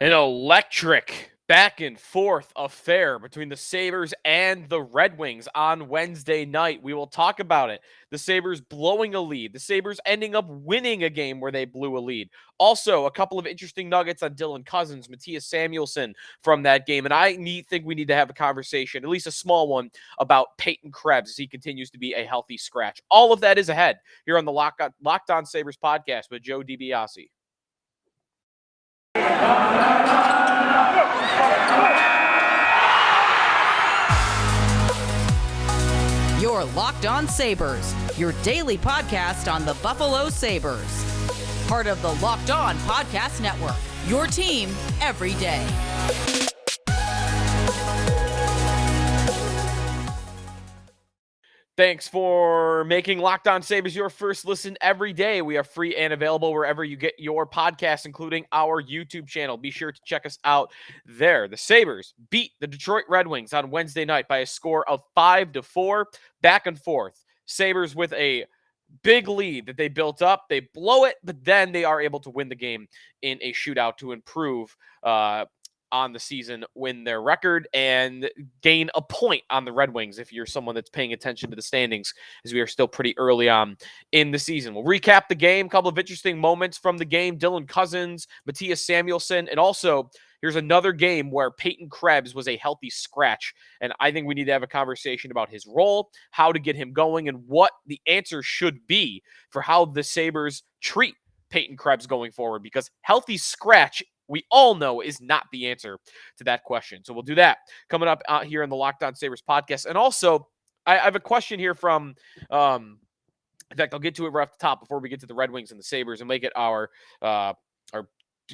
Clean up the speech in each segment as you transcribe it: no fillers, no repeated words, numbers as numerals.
An electric back and forth affair between the Sabres and the Red Wings on Wednesday night. We will talk about it. The Sabres blowing a lead. The Sabres ending up winning a game where they blew a lead. Also, a couple of interesting nuggets on Dylan Cozens, Matthias Samuelsson from that game. And think we need to have a conversation, at least a small one, about Peyton Krebs as he continues to be a healthy scratch. All of that is ahead here on the Locked On Sabres podcast with Joe DiBiase. Your Locked On Sabres, your daily podcast on the Buffalo Sabres. Part of the Locked On Podcast Network, your team every day. Thanks for making Locked On Sabres your first listen every day. We are free and available wherever you get your podcasts, including our YouTube channel. Be sure to check us out there. The Sabres beat the Detroit Red Wings on Wednesday night by a score of 5-4, back and forth. Sabres with a big lead that they built up. They blow it, but then they are able to win the game in a shootout to improve on the season, win their record, and gain a point on the Red Wings if you're someone that's paying attention to the standings, as we are still pretty early on in the season. We'll recap the game, a couple of interesting moments from the game. Dylan Cozens, Matthias Samuelsson, and also here's another game where Peyton Krebs was a healthy scratch, and I think we need to have a conversation about his role, how to get him going, and what the answer should be for how the Sabres treat Peyton Krebs going forward, because healthy scratch, we all know, is not the answer to that question. So we'll do that coming up out here in the Locked On Sabres podcast. And also, I have a question here from, in fact, I'll get to it right off the top before we get to the Red Wings and the Sabres and make it our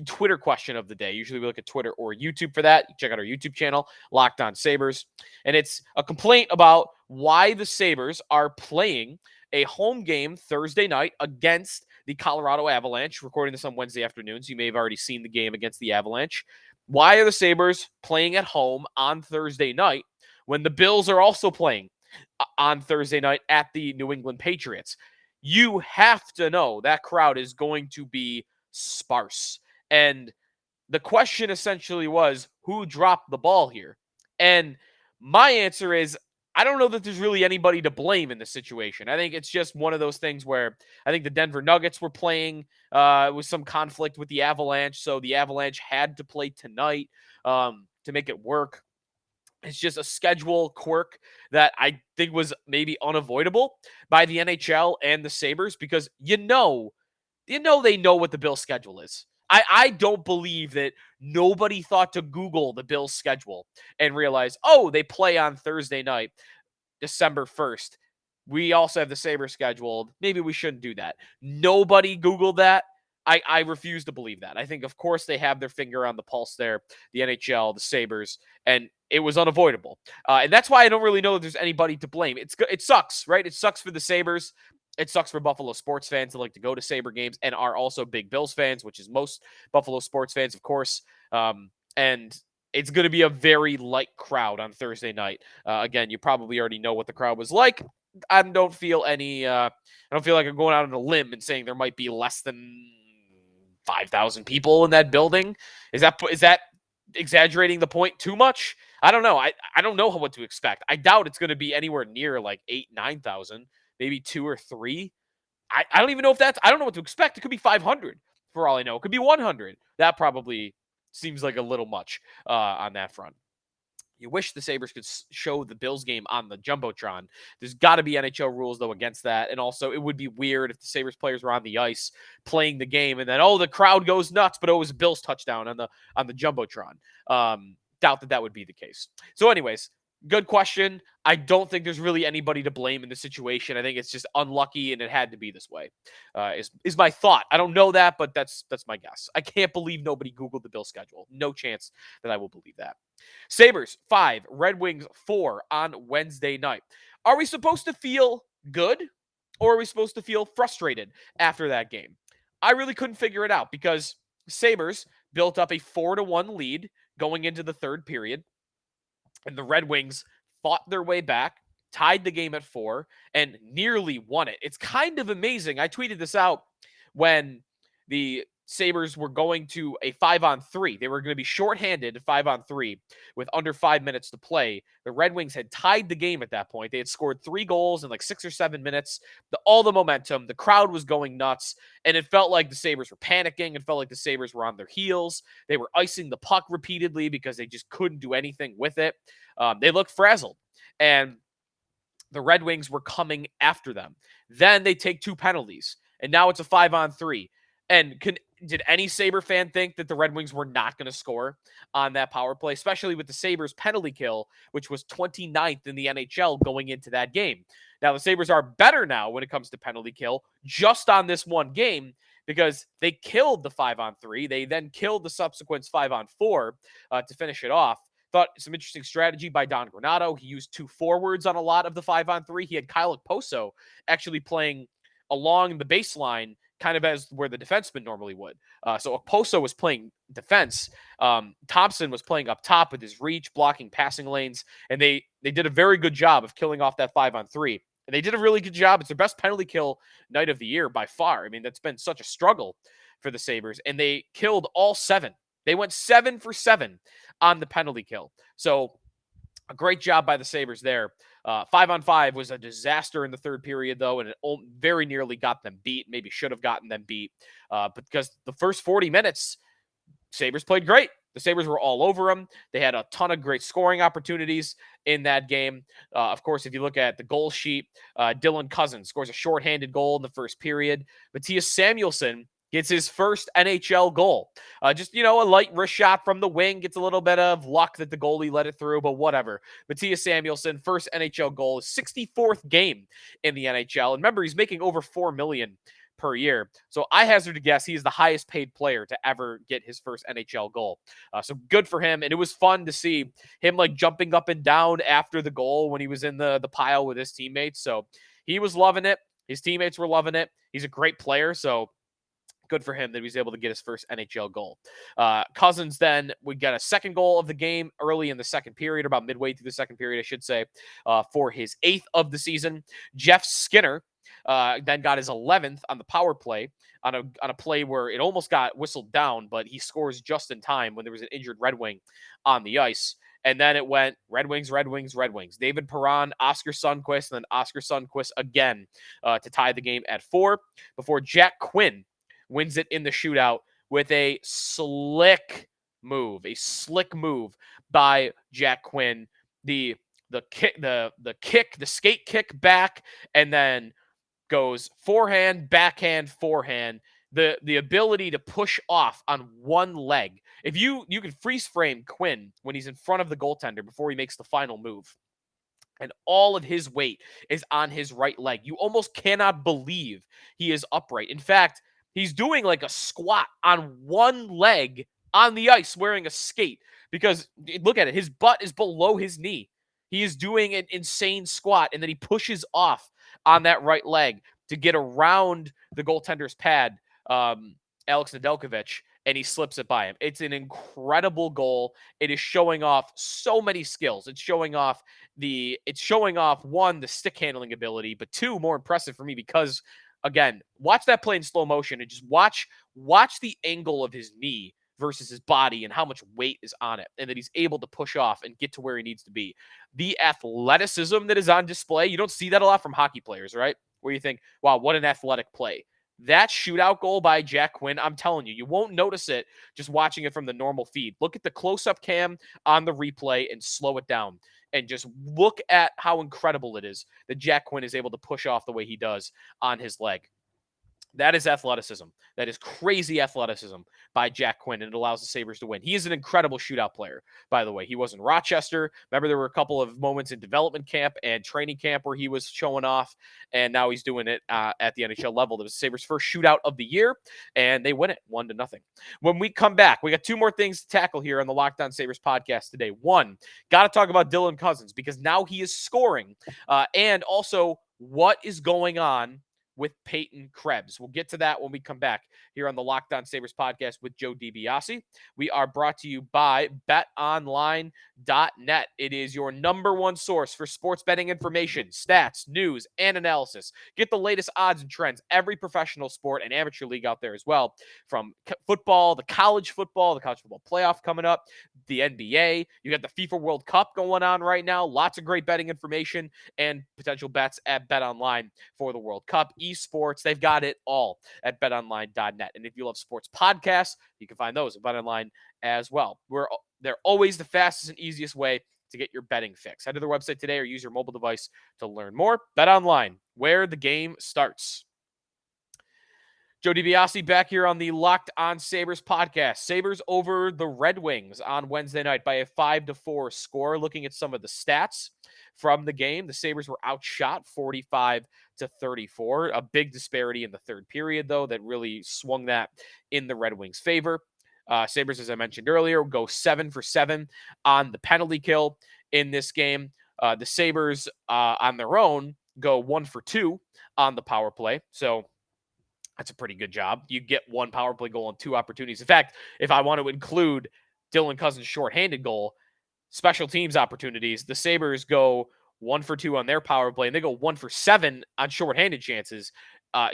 Twitter question of the day. Usually we look at Twitter or YouTube for that. Check out our YouTube channel, Locked On Sabres. And it's a complaint about why the Sabres are playing a home game Thursday night against the Colorado Avalanche. Recording this on Wednesday afternoon, so you may have already seen the game against the Avalanche. Why are the Sabres playing at home on Thursday night when the Bills are also playing on Thursday night at the New England Patriots? You have to know that crowd is going to be sparse. And the question essentially was, who dropped the ball here? And my answer is, I don't know that there's really anybody to blame in this situation. I think it's just one of those things where I think the Denver Nuggets were playing with some conflict with the Avalanche, so the Avalanche had to play tonight to make it work. It's just a schedule quirk that I think was maybe unavoidable by the NHL and the Sabres, because they know what the Bills' schedule is. I don't believe that nobody thought to Google the Bills' schedule and realize, oh, they play on Thursday night, December 1st. We also have the Sabres scheduled. Maybe we shouldn't do that. Nobody Googled that. I refuse to believe that. I think, of course, they have their finger on the pulse there, the NHL, the Sabres, and it was unavoidable. And that's why I don't really know that there's anybody to blame. It sucks, right? It sucks for the Sabres. It sucks for Buffalo sports fans that like to go to Sabre games and are also big Bills fans, which is most Buffalo sports fans, of course. And it's going to be a very light crowd on Thursday night. Again, you probably already know what the crowd was like. I don't feel like I'm going out on a limb and saying there might be less than 5,000 people in that building. Is that exaggerating the point too much? I don't know. I don't know what to expect. I doubt it's going to be anywhere near like 9,000. Maybe 2 or 3. I don't even know if I don't know what to expect. It could be 500 for all I know. It could be 100. That probably seems like a little much on that front. You wish the Sabres could show the Bills game on the Jumbotron. There's got to be NHL rules, though, against that. And also, it would be weird if the Sabres players were on the ice playing the game and then, the crowd goes nuts, but it was a Bills touchdown on the Jumbotron. Doubt that would be the case. So anyways, good question. I don't think there's really anybody to blame in the situation. I think it's just unlucky, and it had to be this way. Is my thought. I don't know that, but that's my guess. I can't believe nobody Googled the Bill schedule. No chance that I will believe that. Sabres 5, Red Wings 4 on Wednesday night. Are we supposed to feel good, or are we supposed to feel frustrated after that game? I really couldn't figure it out, because Sabres built up a 4-1 lead going into the third period. And the Red Wings fought their way back, tied the game at 4, and nearly won it. It's kind of amazing. I tweeted this out when the Sabres were going to a 5-on-3. They were going to be shorthanded 5-on-3 with under 5 minutes to play. The Red Wings had tied the game at that point. They had scored 3 goals in like 6 or 7 minutes. All the momentum, the crowd was going nuts, and it felt like the Sabres were panicking. It felt like the Sabres were on their heels. They were icing the puck repeatedly because they just couldn't do anything with it. They looked frazzled, and the Red Wings were coming after them. Then they take 2 penalties, and now it's a 5-on-3. And did any Sabre fan think that the Red Wings were not going to score on that power play, especially with the Sabres penalty kill, which was 29th in the NHL going into that game? Now, the Sabres are better now when it comes to penalty kill just on this one game because they killed the 5-on-3. They then killed the subsequent 5-on-4 to finish it off. Thought some interesting strategy by Don Granato. He used 2 forwards on a lot of the 5-on-3. He had Kyle Okposo actually playing along the baseline, kind of as where the defenseman normally would. So Okposo was playing defense. Thompson was playing up top with his reach, blocking passing lanes, and they did a very good job of killing off that 5-on-3. And they did a really good job. It's their best penalty kill night of the year by far. I mean, that's been such a struggle for the Sabres, and they killed all 7. They went 7 for 7 on the penalty kill. So a great job by the Sabres there. 5-on-5 was a disaster in the third period, though, and it very nearly got them beat. Maybe should have gotten them beat. But because the first 40 minutes, Sabres played great. The Sabres were all over them. They had a ton of great scoring opportunities in that game. Of course, if you look at the goal sheet, Dylan Cozens scores a shorthanded goal in the first period. Matthias Samuelsson gets his first NHL goal. Just, a light wrist shot from the wing. Gets a little bit of luck that the goalie let it through, but whatever. Matthias Samuelsson, first NHL goal, 64th game in the NHL. And remember, he's making over $4 million per year. So I hazard to guess he is the highest paid player to ever get his first NHL goal. So good for him. And it was fun to see him like jumping up and down after the goal when he was in the pile with his teammates. So he was loving it. His teammates were loving it. He's a great player. So good for him that he was able to get his first NHL goal. Cozens then, we got a second goal of the game early in the second period, about midway through the second period, I should say, for his 8th of the season. Jeff Skinner then got his 11th on the power play on a play where it almost got whistled down, but he scores just in time when there was an injured Red Wing on the ice. And then it went Red Wings, Red Wings, Red Wings. David Perron, Oscar Sundquist, and then Oscar Sundquist again to tie the game at 4 before Jack Quinn wins it in the shootout with a slick move by Jack Quinn. The kick, the skate kick back, and then goes forehand, backhand, forehand. The ability to push off on one leg. If you can freeze frame Quinn when he's in front of the goaltender before he makes the final move, and all of his weight is on his right leg. You almost cannot believe he is upright. In fact, he's doing like a squat on one leg on the ice wearing a skate because look at it. His butt is below his knee. He is doing an insane squat, and then he pushes off on that right leg to get around the goaltender's pad, Alex Nedeljkovic, and he slips it by him. It's an incredible goal. It is showing off so many skills. It's showing off one, the stick handling ability, but 2, more impressive for me because, again, watch that play in slow motion and just watch the angle of his knee versus his body and how much weight is on it, and that he's able to push off and get to where he needs to be. The athleticism that is on display, you don't see that a lot from hockey players, right? Where you think, wow, what an athletic play. That shootout goal by Jack Quinn, I'm telling you, you won't notice it just watching it from the normal feed. Look at the close-up cam on the replay and slow it down. And just look at how incredible it is that Jack Quinn is able to push off the way he does on his leg. That is athleticism. That is crazy athleticism by Jack Quinn, and it allows the Sabres to win. He is an incredible shootout player, by the way. He was in Rochester. Remember, there were a couple of moments in development camp and training camp where he was showing off, and now he's doing it at the NHL level. That was the Sabres' first shootout of the year, and they win it 1-0. When we come back, we got 2 more things to tackle here on the Locked On Sabres podcast today. One, got to talk about Dylan Cozens because now he is scoring, and also what is going on with Peyton Krebs. We'll get to that when we come back here on the Locked On Sabres podcast with Joe DiBiase. We are brought to you by BetOnline.net. It is your number one source for sports betting information, stats, news, and analysis. Get the latest odds and trends, every professional sport and amateur league out there as well, from football, the college football playoff coming up, the NBA. You got the FIFA World Cup going on right now. Lots of great betting information and potential bets at BetOnline for the World Cup. Esports, they've got it all at betonline.net. And if you love sports podcasts, you can find those at BetOnline as well. They're always the fastest and easiest way to get your betting fix. Head to their website today or use your mobile device to learn more. BetOnline, where the game starts. Joe DiBiase back here on the Locked On Sabres podcast. Sabres over the Red Wings on Wednesday night by a 5-4 score. Looking at some of the stats from the game, the Sabres were outshot 45-34. A big disparity in the third period, though, that really swung that in the Red Wings' favor. Sabres, as I mentioned earlier, go 7 for 7 on the penalty kill in this game. The Sabres on their own go 1 for 2 on the power play. So that's a pretty good job. You get one power play goal and 2 opportunities. In fact, if I want to include Dylan Cozens' shorthanded goal, special teams opportunities, the Sabres go 1 for 2 on their power play, and they go 1 for 7 on shorthanded chances,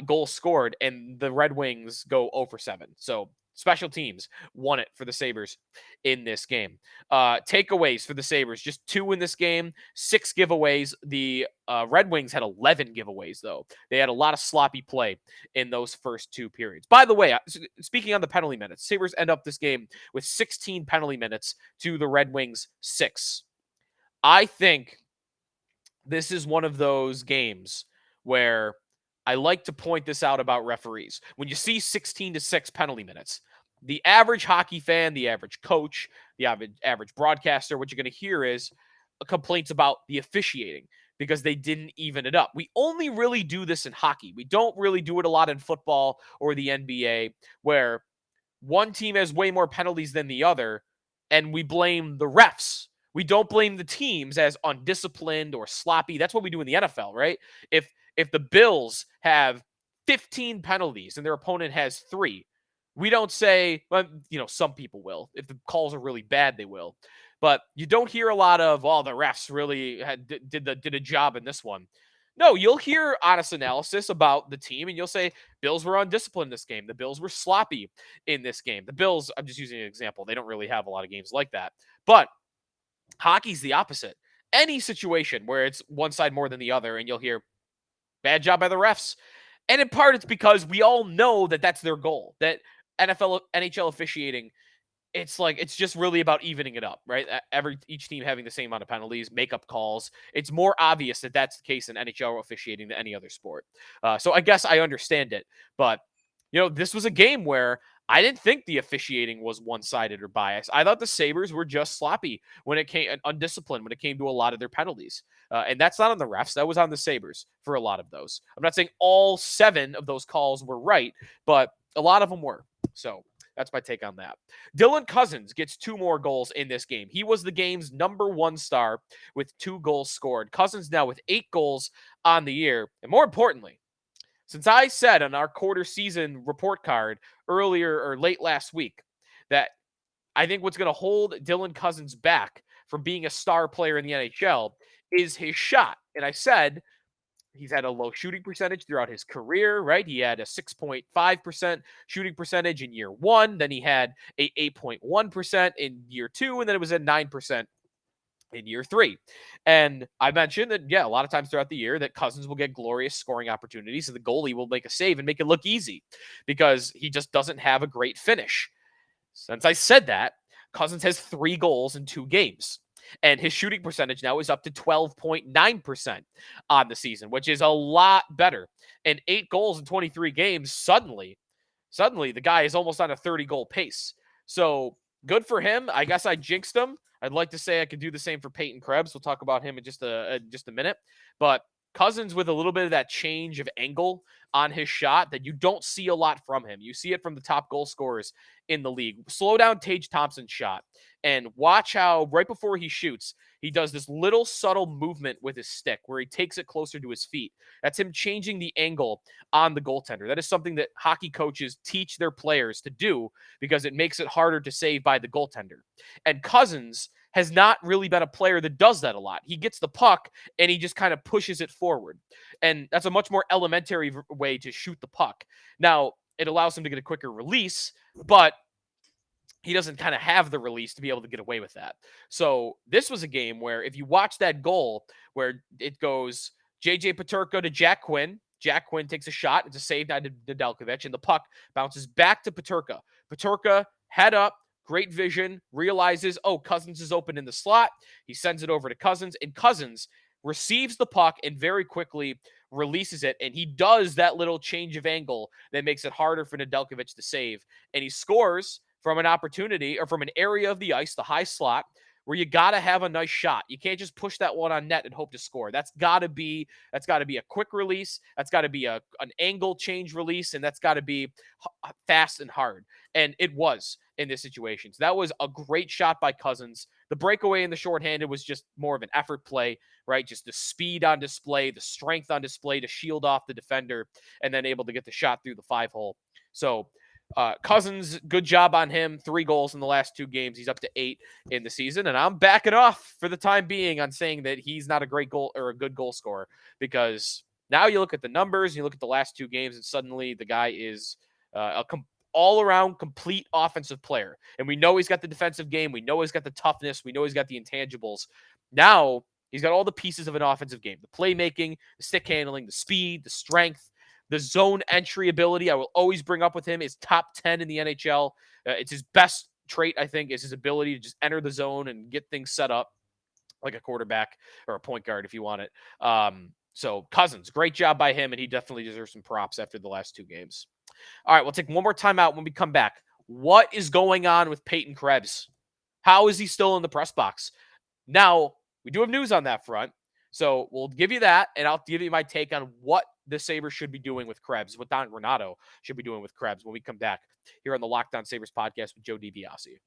goals scored, and the Red Wings go 0 for 7. So special teams won it for the Sabres in this game. Takeaways for the Sabres, just 2 in this game, 6 giveaways. The Red Wings had 11 giveaways, though. They had a lot of sloppy play in those first 2 periods. By the way, speaking on the penalty minutes, Sabres end up this game with 16 penalty minutes to the Red Wings 6. I think this is one of those games where I like to point this out about referees. When you see 16-6 penalty minutes, the average hockey fan, the average coach, the average broadcaster, what you're going to hear is complaints about the officiating because they didn't even it up. We only really do this in hockey. We don't really do it a lot in football or the NBA, where one team has way more penalties than the other, and we blame the refs. We don't blame the teams as undisciplined or sloppy. That's what we do in the NFL, right? If the Bills have 15 penalties and their opponent has 3, we don't say, well, some people will. If the calls are really bad, they will. But you don't hear a lot of, the refs really did a job in this one. No, you'll hear honest analysis about the team, and you'll say, Bills were undisciplined in this game. The Bills were sloppy in this game. The Bills, I'm just using an example. They don't really have a lot of games like that. But hockey's the opposite. Any situation where it's one side more than the other, and you'll hear, bad job by the refs. And in part, it's because we all know that that's their goal, that NHL officiating, it's just really about evening it up, right? Each team having the same amount of penalties, make-up calls. It's more obvious that that's the case in NHL officiating than any other sport. So I guess I understand it. But, this was a game where I didn't think the officiating was one-sided or biased. I thought the Sabres were just sloppy when it came, undisciplined when it came to a lot of their penalties. And that's not on the refs. That was on the Sabres for a lot of those. I'm not saying all 7 of those calls were right, but a lot of them were. So that's my take on that. Dylan Cozens gets 2 more goals in this game. He was the game's number 1 star with 2 goals scored. Cozens now with 8 goals on the year. And more importantly, since I said on our quarter season report card earlier or late last week that I think what's going to hold Dylan Cozens back from being a star player in the NHL is his shot. And I said he's had a low shooting percentage throughout his career, right? He had a 6.5% shooting percentage in year 1. Then he had a 8.1% in year 2. And then it was at 9% in year 3. And I mentioned that, a lot of times throughout the year that Cozens will get glorious scoring opportunities and the goalie will make a save and make it look easy because he just doesn't have a great finish. Since I said that, Cozens has 3 goals in 2 games. And his shooting percentage now is up to 12.9% on the season, which is a lot better. And 8 goals in 23 games, suddenly the guy is almost on a 30-goal pace. So good for him. I guess I jinxed him. I'd like to say I could do the same for Peyton Krebs. We'll talk about him in just a minute. But Cozens with a little bit of that change of angle on his shot that you don't see a lot from him. You see it from the top goal scorers in the league. Slow down Tage Thompson's shot and watch how right before he shoots, he does this little subtle movement with his stick where he takes it closer to his feet. That's him changing the angle on the goaltender. That is something that hockey coaches teach their players to do because it makes it harder to save by the goaltender. And Cozens has not really been a player that does that a lot. He gets the puck and he just kind of pushes it forward. And that's a much more elementary way to shoot the puck. Now, it allows him to get a quicker release, but he doesn't kind of have the release to be able to get away with that. So this was a game where if you watch that goal where it goes JJ Peterka to Jack Quinn, Jack Quinn takes a shot. It's a save by Nedeljkovic, and the puck bounces back to Peterka. Peterka, head up, great vision, realizes, oh, Cozens is open in the slot. He sends it over to Cozens, and Cozens receives the puck and very quickly releases it. And he does that little change of angle that makes it harder for Nedeljkovic to save. And he scores from an opportunity or from an area of the ice, the high slot, where you got to have a nice shot. You can't just push that one on net and hope to score. That's got to be a quick release. That's got to be an angle change release, and that's got to be fast and hard. And it was in this situation. So that was a great shot by Cozens. The breakaway in the shorthanded was just more of an effort play, right? Just the speed on display, the strength on display to shield off the defender, and then able to get the shot through the 5-hole. So Cozens, good job on him. 3 goals in the last 2 games. He's up to 8 in the season. And I'm backing off for the time being on saying that he's not a great goal or a good goal scorer, because now you look at the numbers, you look at the last 2 games, and suddenly the guy is all-around complete offensive player. And we know he's got the defensive game. We know he's got the toughness. We know he's got the intangibles. Now he's got all the pieces of an offensive game: the playmaking, the stick handling, the speed, the strength, the zone entry ability. I will always bring up with him is top 10 in the NHL. It's his best trait, I think, is his ability to just enter the zone and get things set up like a quarterback or a point guard if you want it. So Cozens, great job by him, and he definitely deserves some props after the last 2 games. All right, we'll take one more time out when we come back. What is going on with Peyton Krebs? How is he still in the press box? Now, we do have news on that front. So we'll give you that, and I'll give you my take on what the Sabres should be doing with Krebs, what Don Granato should be doing with Krebs when we come back here on the Locked On Sabres podcast with Joe DiBiase.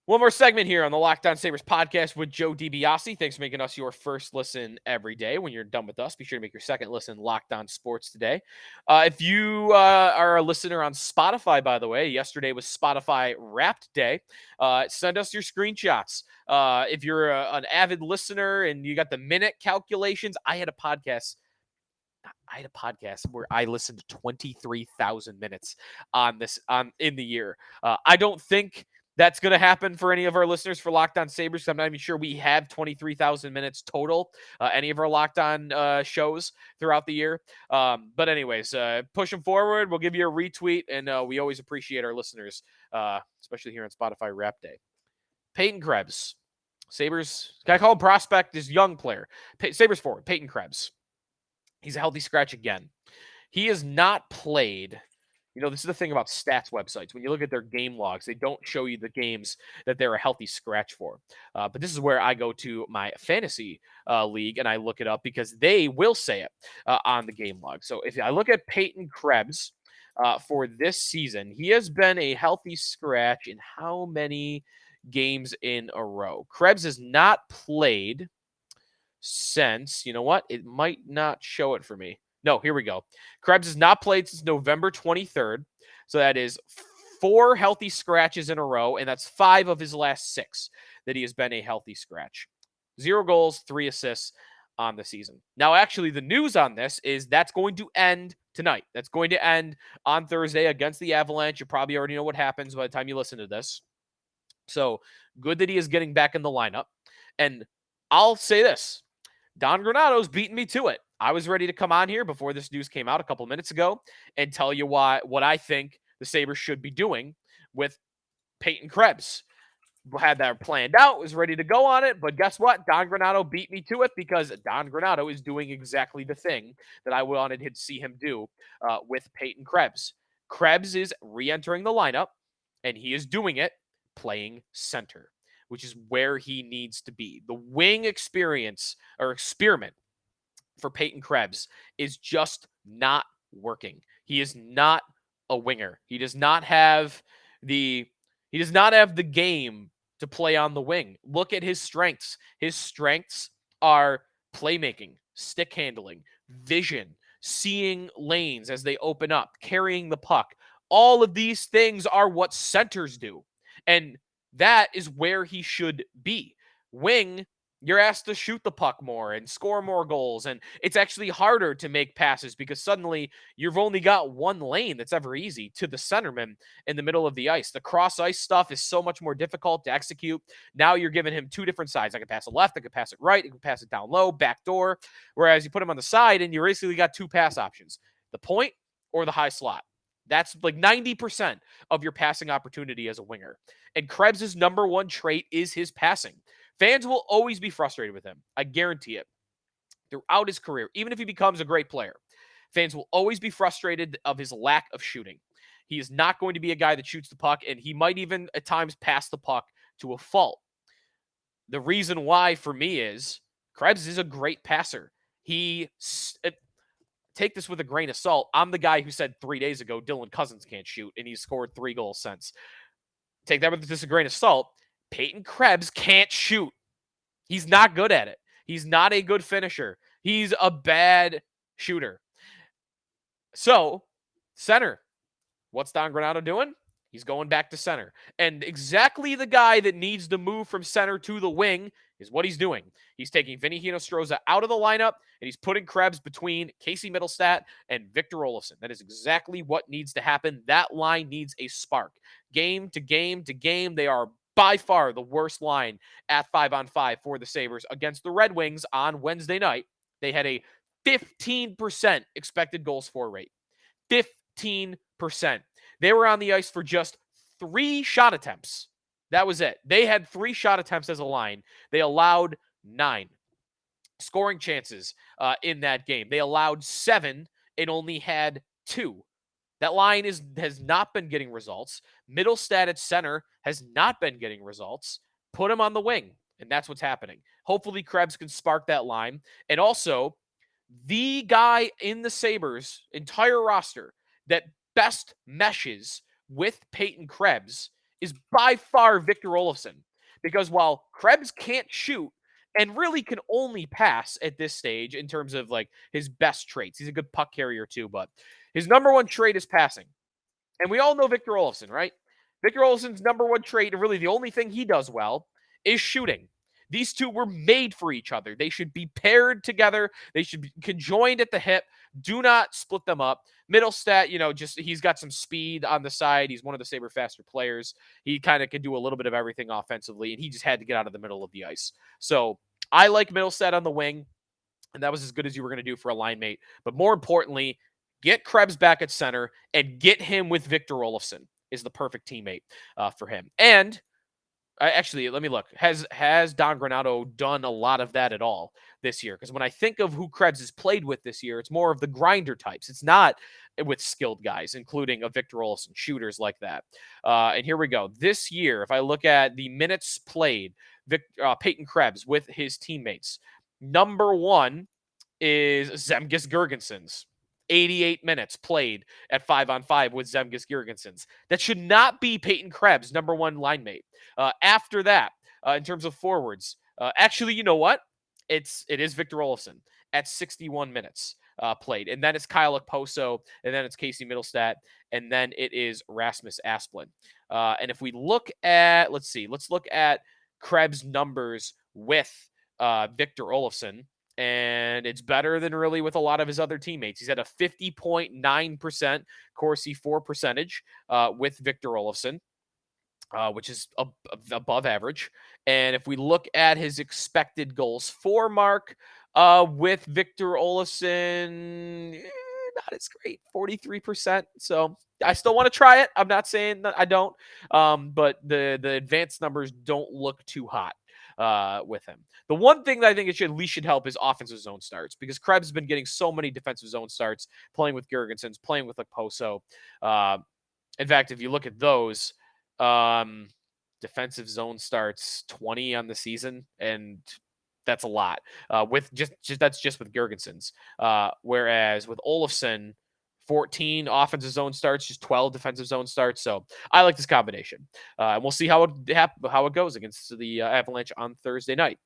One more segment here on the Locked On Sabres podcast with Joe DiBiase. Thanks for making us your first listen every day. When you're done with us, be sure to make your second listen Locked On Sports today. If you are a listener on Spotify, by the way, yesterday was Spotify Wrapped Day. Send us your screenshots. If you're an avid listener and you got the minute calculations, I had a podcast where I listened to 23,000 minutes in the year. I don't think that's going to happen for any of our listeners for Locked On Sabres. I'm not even sure we have 23,000 minutes total, any of our Locked On shows throughout the year. But anyways, push them forward. We'll give you a retweet, and we always appreciate our listeners, especially here on Spotify Wrap Day. Peyton Krebs. Sabres, can I call him prospect? This young player. Sabres forward, Peyton Krebs. He's a healthy scratch again. He has not played. You know, this is the thing about stats websites. When you look at their game logs, they don't show you the games that they're a healthy scratch for. But this is where I go to my fantasy league and I look it up because they will say it on the game log. So if I look at Peyton Krebs for this season, he has been a healthy scratch in how many games in a row? Krebs has not played since, you know what? It might not show it for me. No, here we go. Krebs has not played since November 23rd. So that is 4 healthy scratches in a row, and that's 5 of his last 6 that he has been a healthy scratch. 0 goals, 3 assists on the season. Now, actually, the news on this is that's going to end tonight. That's going to end on Thursday against the Avalanche. You probably already know what happens by the time you listen to this. So good that he is getting back in the lineup. And I'll say this. Don Granato's beaten me to it. I was ready to come on here before this news came out a couple minutes ago and tell you what I think the Sabres should be doing with Peyton Krebs. Had that planned out, was ready to go on it, but guess what? Don Granato beat me to it because Don Granato is doing exactly the thing that I wanted to see him do with Peyton Krebs. Krebs is re-entering the lineup, and he is doing it playing center, which is where he needs to be. The wing experience or experiment for Peyton Krebs is just not working. He is not a winger. He does not have the game to play on the wing. Look at his strengths. His strengths are playmaking, stick handling, vision, seeing lanes as they open up, carrying the puck. All of these things are what centers do. And that is where he should be. Wing, you're asked to shoot the puck more and score more goals. And it's actually harder to make passes because suddenly you've only got one lane that's ever easy to the centerman in the middle of the ice. The cross ice stuff is so much more difficult to execute. Now you're giving him two different sides. I can pass it left, I can pass it right, I can pass it down low, back door. Whereas you put him on the side and you basically got two pass options, the point or the high slot. That's like 90% of your passing opportunity as a winger. And Krebs' number one trait is his passing. Fans will always be frustrated with him. I guarantee it. Throughout his career, even if he becomes a great player, fans will always be frustrated of his lack of shooting. He is not going to be a guy that shoots the puck, and he might even at times pass the puck to a fault. The reason why for me is Krebs is a great passer. Take this with a grain of salt. I'm the guy who said 3 days ago Dylan Cozens can't shoot, and he's scored 3 goals since. Take that with just a grain of salt. Peyton Krebs can't shoot. He's not good at it. He's not a good finisher. He's a bad shooter. So, center. What's Don Granato doing? He's going back to center. And exactly the guy that needs to move from center to the wing is what he's doing. He's taking Vinny Hinostroza out of the lineup, and he's putting Krebs between Casey Middlestat and Victor Olofsson. That is exactly what needs to happen. That line needs a spark. Game to game to game, they are by far the worst line at 5-on-5 for the Sabres against the Red Wings on Wednesday night. They had a 15% expected goals for rate. 15%. They were on the ice for just 3 shot attempts. That was it. They had 3 shot attempts as a line. They allowed 9 scoring chances in that game. They allowed 7 and only had 2. That line has not been getting results. Middlestat at center has not been getting results. Put him on the wing, and that's what's happening. Hopefully Krebs can spark that line. And also, the guy in the Sabres' entire roster that best meshes with Peyton Krebs is by far Victor Olofsson. Because while Krebs can't shoot and really can only pass at this stage in terms of like his best traits, he's a good puck carrier too, but his number one trait is passing. And we all know Victor Olofsson, right? Victor Olofsson's number one trait, and really the only thing he does well, is shooting. These two were made for each other. They should be paired together. They should be conjoined at the hip. Do not split them up. Middlestat, he's got some speed on the side. He's one of the Sabre faster players. He kind of can do a little bit of everything offensively, and he just had to get out of the middle of the ice. So I like Middlestat on the wing, and that was as good as you were going to do for a line mate. But more importantly, get Krebs back at center and get him with Victor Olofsson is the perfect teammate for him. And actually, let me look. Has Don Granato done a lot of that at all this year? Because when I think of who Krebs has played with this year, it's more of the grinder types. It's not with skilled guys, including a Victor Olofsson, shooters like that. And here we go. This year, if I look at the minutes played, Peyton Krebs with his teammates, number one is Zemgus Girgensons. 88 minutes played at 5-on-5 with Zemgus Girgensons. That should not be Peyton Krebs' number one line mate. After that, in terms of forwards, actually, you know what? It is Victor Olofsson at 61 minutes played. And then it's Kyle Okposo, and then it's Casey Middlestat, and then it is Rasmus Asplund. And if we look at, let's look at Krebs' numbers with Victor Olofsson. And it's better than really with a lot of his other teammates. He's at a 50.9% Corsi for percentage with Victor Olofsson, which is above average. And if we look at his expected goals for mark with Victor Olofsson, not as great, 43%. So I still want to try it. I'm not saying that I don't, but the advanced numbers don't look too hot with him. The one thing that I think at least should help is offensive zone starts, because Krebs has been getting so many defensive zone starts, playing with Girgensons, playing with Okposo. In fact, if you look at those, defensive zone starts 20 on the season, and That's a lot. With just that's just with Gergensons. Whereas with Olofsson, 14 offensive zone starts, just 12 defensive zone starts. So I like this combination, and we'll see how it goes against the Avalanche on Thursday night.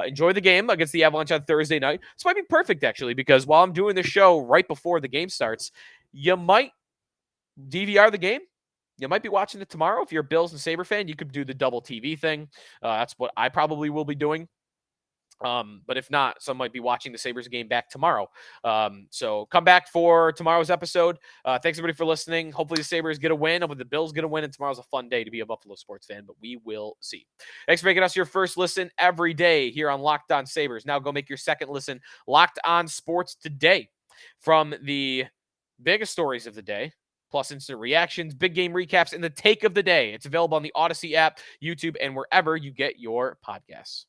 Enjoy the game against the Avalanche on Thursday night. This might be perfect actually, because while I'm doing the show right before the game starts, you might DVR the game. You might be watching it tomorrow. If you're a Bills and Sabre fan, you could do the double TV thing. That's what I probably will be doing. But if not, some might be watching the Sabres game back tomorrow. So come back for tomorrow's episode. Thanks everybody for listening. Hopefully the Sabres get a win. Hopefully the Bills get a win, and tomorrow's a fun day to be a Buffalo sports fan, but we will see. Thanks for making us your first listen every day here on Locked On Sabres. Now go make your second listen Locked On Sports Today, from the biggest stories of the day, plus instant reactions, big game recaps, and the take of the day. It's available on the Odyssey app, YouTube, and wherever you get your podcasts.